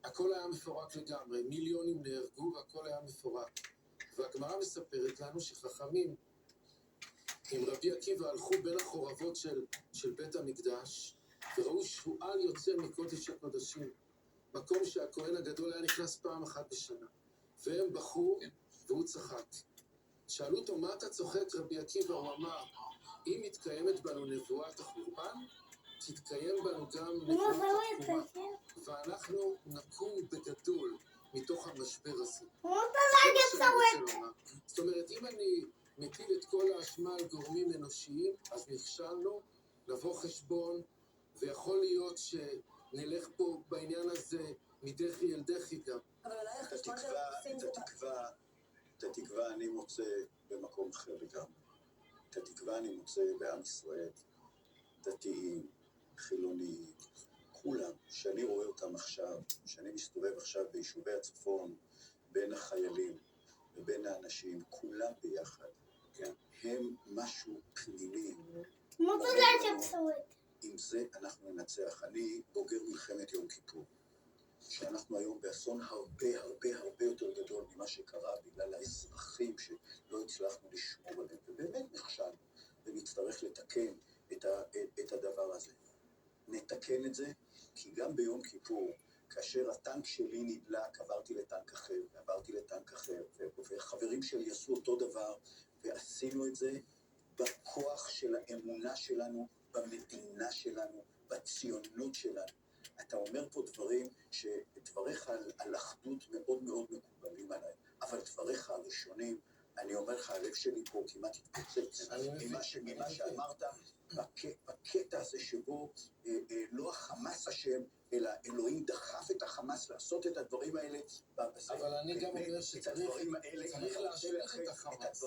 הכל היה מפורק לגמרי, מיליונים נהרגו והכל היה מפורק. והגמרא מספרת לנו שחכמים עם רבי עקיבא הלכו בין החורבות של בית המקדש, וראו שועל יוצא מקודש הקודשים, מקום שהכהן הגדול היה נכנס פעם אחת בשנה. והם בכו והוא צחק. שאלו אותו, מה אתה צוחק רבי עקיבא? הוא אמר, אם מתקיימת בנו נבואת החורבן, תתקיים בנו גם נבואת התקומה, ואנחנו נקום בגדול מתוך המשבר הזה. זאת אומרת, אם אני מטיל את כל האשמה על גורמים אנושיים, אז נכשלנו, נבוא חשבון, ויכול להיות שנלך פה בעניין הזה מדחי אל דחי גם. את התקווה אני מוצא במקום אחר לגמרי. את התקווה אני מוצא בעם ישראל, דתיים, חילוניים, כולם, שאני רואה אותם עכשיו, שאני מסתובב עכשיו ביישובי הצפון, בין החיילים ובין האנשים, כולם ביחד, כן? הם משהו פנימי. עם זה אנחנו ננצח. אני בוגר מלחמת יום כיפור, שאנחנו היום באסון הרבה הרבה הרבה יותר גדול ממה שקרה בגלל האזרחים שלא הצלחנו לשמור עליהם, ובאמת נכשלנו, ונצטרך לתקן את הדבר הזה. נתקן את זה, כי גם ביום כיפור, כאשר הטנק שלי נדלק, עברתי לטנק אחר, וחברים שלי עשו אותו דבר, ועשינו את זה בכוח של האמונה שלנו, במדינה שלנו, בציונות שלנו. אתה אומר פה דברים שדבריך על אחדות מאוד מאוד מקובלים עליי, אבל דבריך הראשונים, אני אומר לך, הלב שלי פה כמעט התפוצץ ממה שאמרת, בקטע הזה שבו לא החמאס אשם, אלא אלוהים דחף את החמאס לעשות את הדברים האלה. אבל אני גם אומר שצריך להשליך את החמאס.